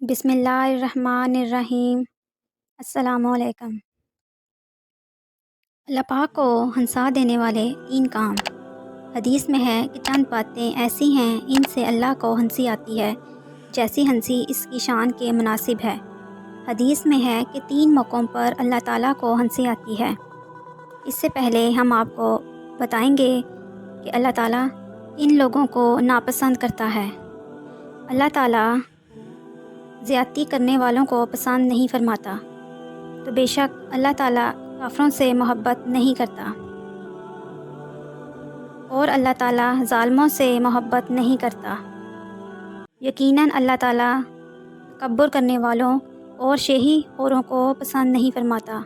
بسم اللہ الرحمن الرحیم۔ السلام علیکم۔ اللہ پاک کو ہنسا دینے والے 3 کام۔ حدیث میں ہے کہ چند باتیں ایسی ہیں ان سے اللہ کو ہنسی آتی ہے جیسی ہنسی اس کی شان کے مناسب ہے۔ حدیث میں ہے کہ 3 موقعوں پر اللہ تعالیٰ کو ہنسی آتی ہے۔ اس سے پہلے ہم آپ کو بتائیں گے کہ اللہ تعالیٰ ان لوگوں کو ناپسند کرتا ہے۔ اللہ تعالیٰ زیادتی کرنے والوں کو پسند نہیں فرماتا، تو بے شک اللہ تعالیٰ کافروں سے محبت نہیں کرتا، اور اللہ تعالیٰ ظالموں سے محبت نہیں کرتا۔ یقیناً اللہ تعالیٰ تکبر کرنے والوں اور شیخی خوروں کو پسند نہیں فرماتا۔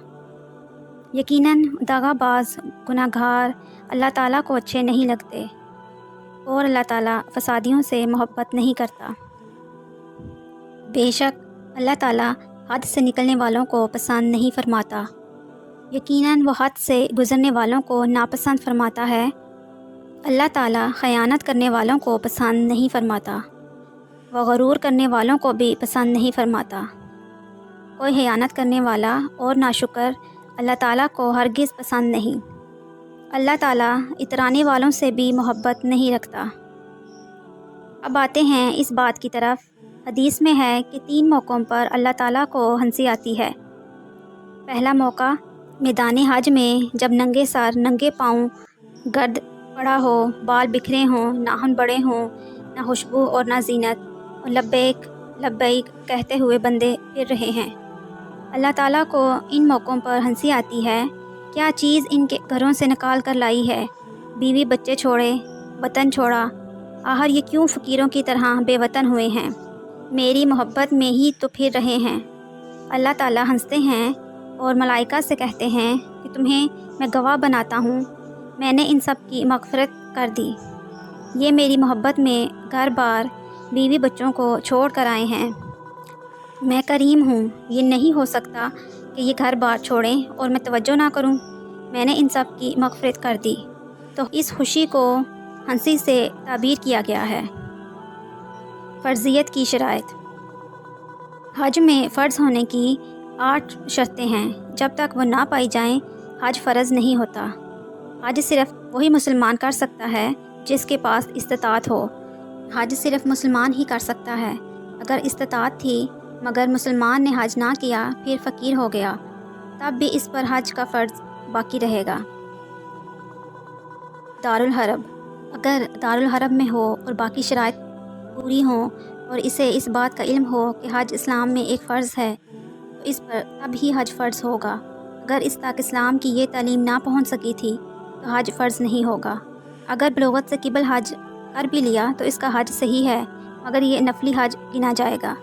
یقیناً داغا باز گناہ گار اللہ تعالیٰ کو اچھے نہیں لگتے، اور اللہ تعالیٰ فسادیوں سے محبت نہیں کرتا۔ بے شک اللہ تعالیٰ حد سے نکلنے والوں کو پسند نہیں فرماتا۔ یقیناً وہ حد سے گزرنے والوں کو ناپسند فرماتا ہے۔ اللہ تعالیٰ خیانت کرنے والوں کو پسند نہیں فرماتا، وہ غرور کرنے والوں کو بھی پسند نہیں فرماتا۔ کوئی خیانت کرنے والا اور ناشکر اللہ تعالیٰ کو ہرگز پسند نہیں۔ اللہ تعالیٰ اترانے والوں سے بھی محبت نہیں رکھتا۔ اب آتے ہیں اس بات کی طرف۔ حدیث میں ہے کہ 3 موقعوں پر اللہ تعالیٰ کو ہنسی آتی ہے۔ پہلا موقع میدان حج میں، جب ننگے سر ننگے پاؤں گرد پڑا ہو، بال بکھرے ہوں، ناخن بڑے ہوں، نہ خوشبو اور نہ زینت، اور لبیک لبیک کہتے ہوئے بندے پھر رہے ہیں۔ اللہ تعالیٰ کو ان موقعوں پر ہنسی آتی ہے۔ کیا چیز ان کے گھروں سے نکال کر لائی ہے، بیوی بچے چھوڑے، وطن چھوڑا، آخر یہ کیوں فقیروں کی طرح بے وطن ہوئے ہیں، میری محبت میں ہی تو پھر رہے ہیں۔ اللہ تعالیٰ ہنستے ہیں اور ملائکہ سے کہتے ہیں کہ تمہیں میں گواہ بناتا ہوں، میں نے ان سب کی مغفرت کر دی۔ یہ میری محبت میں گھر بار بیوی بچوں کو چھوڑ کر آئے ہیں۔ میں کریم ہوں، یہ نہیں ہو سکتا کہ یہ گھر بار چھوڑیں اور میں توجہ نہ کروں۔ میں نے ان سب کی مغفرت کر دی۔ تو اس خوشی کو ہنسی سے تعبیر کیا گیا ہے۔ فرضیت کی شرائط۔ حج میں فرض ہونے کی 8 شرطیں ہیں۔ جب تک وہ نہ پائی جائیں حج فرض نہیں ہوتا۔ حج صرف وہی مسلمان کر سکتا ہے جس کے پاس استطاعت ہو۔ حج صرف مسلمان ہی کر سکتا ہے۔ اگر استطاعت تھی مگر مسلمان نے حج نہ کیا، پھر فقیر ہو گیا، تب بھی اس پر حج کا فرض باقی رہے گا۔ دارالحرب۔ اگر دارالحرب میں ہو اور باقی شرائط پوری ہوں اور اسے اس بات کا علم ہو کہ حج اسلام میں ایک فرض ہے، تو اس پر تب ہی حج فرض ہوگا۔ اگر اس تک اسلام کی یہ تعلیم نہ پہنچ سکی تھی تو حج فرض نہیں ہوگا۔ اگر بلوغت سے قبل حج کر بھی لیا تو اس کا حج صحیح ہے، مگر یہ نفلی حج گنا جائے گا۔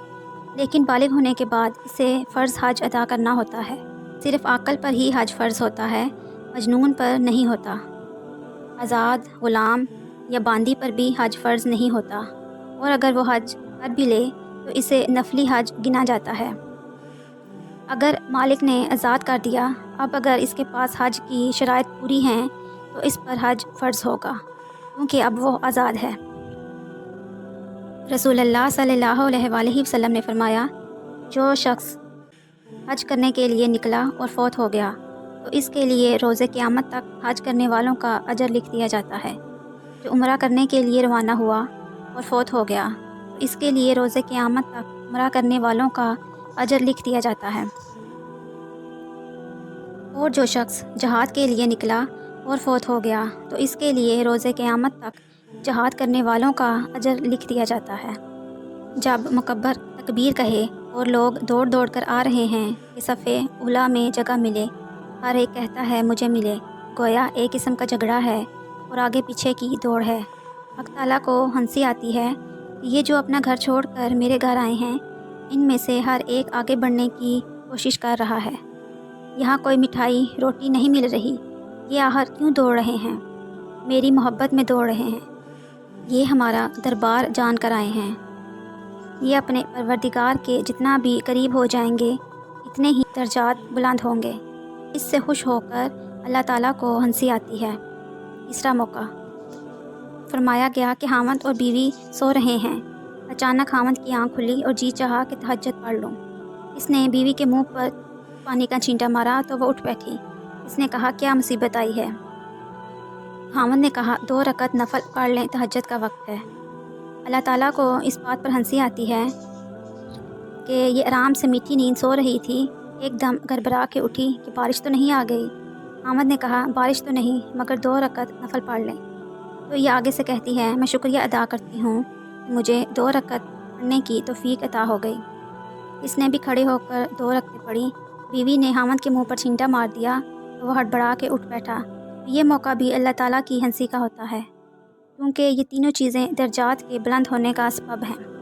لیکن بالغ ہونے کے بعد اسے فرض حج ادا کرنا ہوتا ہے۔ صرف عاقل پر ہی حج فرض ہوتا ہے، مجنون پر نہیں ہوتا۔ آزاد، غلام یا باندی پر بھی حج فرض نہیں ہوتا، اور اگر وہ حج کر بھی لے تو اسے نفلی حج گنا جاتا ہے۔ اگر مالک نے آزاد کر دیا، اب اگر اس کے پاس حج کی شرائط پوری ہیں تو اس پر حج فرض ہوگا، کیونکہ اب وہ آزاد ہے۔ رسول اللہ صلی اللہ علیہ وآلہ وسلم نے فرمایا، جو شخص حج کرنے کے لیے نکلا اور فوت ہو گیا تو اس کے لیے روز قیامت تک حج کرنے والوں کا اجر لکھ دیا جاتا ہے۔ جو عمرہ کرنے کے لیے روانہ ہوا اور فوت ہو گیا تو اس کے لیے روز قیامت تک عمرہ کرنے والوں کا اجر لکھ دیا جاتا ہے۔ اور جو شخص جہاد کے لیے نکلا اور فوت ہو گیا تو اس کے لیے روز قیامت تک جہاد کرنے والوں کا اجر لکھ دیا جاتا ہے۔ جب مکبر تکبیر کہے اور لوگ دوڑ دوڑ کر آ رہے ہیں کہ صف اولیٰ میں جگہ ملے، ہر ایک کہتا ہے مجھے ملے، گویا ایک قسم کا جھگڑا ہے اور آگے پیچھے کی دوڑ ہے۔ حق تعالیٰ کو ہنسی آتی ہے کہ یہ جو اپنا گھر چھوڑ کر میرے گھر آئے ہیں، ان میں سے ہر ایک آگے بڑھنے کی کوشش کر رہا ہے۔ یہاں کوئی مٹھائی روٹی نہیں مل رہی، یہ آخر کیوں دوڑ رہے ہیں؟ میری محبت میں دوڑ رہے ہیں۔ یہ ہمارا دربار جان کر آئے ہیں۔ یہ اپنے پروردگار کے جتنا بھی قریب ہو جائیں گے اتنے ہی درجات بلند ہوں گے۔ اس سے خوش ہو کر اللہ تعالیٰ کو ہنسی آتی ہے۔ تیسرا موقع۔ فرمایا گیا کہ خاوند اور بیوی سو رہے ہیں، اچانک خاوند کی آنکھ کھلی اور جی چاہا کہ تہجد پڑھ لوں۔ اس نے بیوی کے منہ پر پانی کا چھینٹا مارا تو وہ اٹھ بیٹھی۔ اس نے کہا کیا مصیبت آئی ہے؟ خاوند نے کہا 2 رکعت نفل پڑھ لیں، تہجد کا وقت ہے۔ اللہ تعالیٰ کو اس بات پر ہنسی آتی ہے کہ یہ آرام سے میٹھی نیند سو رہی تھی، ایک دم گھبرا کے اٹھی کہ بارش تو نہیں آ گئی۔ خاوند نے کہا بارش تو نہیں مگر 2 رکعت نفل پڑھ لیں۔ تو یہ آگے سے کہتی ہے میں شکریہ ادا کرتی ہوں کہ مجھے 2 رکعت پڑھنے کی توفیق عطا ہو گئی۔ اس نے بھی کھڑے ہو کر 2 رکعتیں پڑھی۔ بیوی نے خاوند کے منہ پر چھینٹا مار دیا تو وہ ہڑبڑا کے اٹھ بیٹھا۔ یہ موقع بھی اللہ تعالیٰ کی ہنسی کا ہوتا ہے کیونکہ یہ تینوں چیزیں درجات کے بلند ہونے کا سبب ہیں۔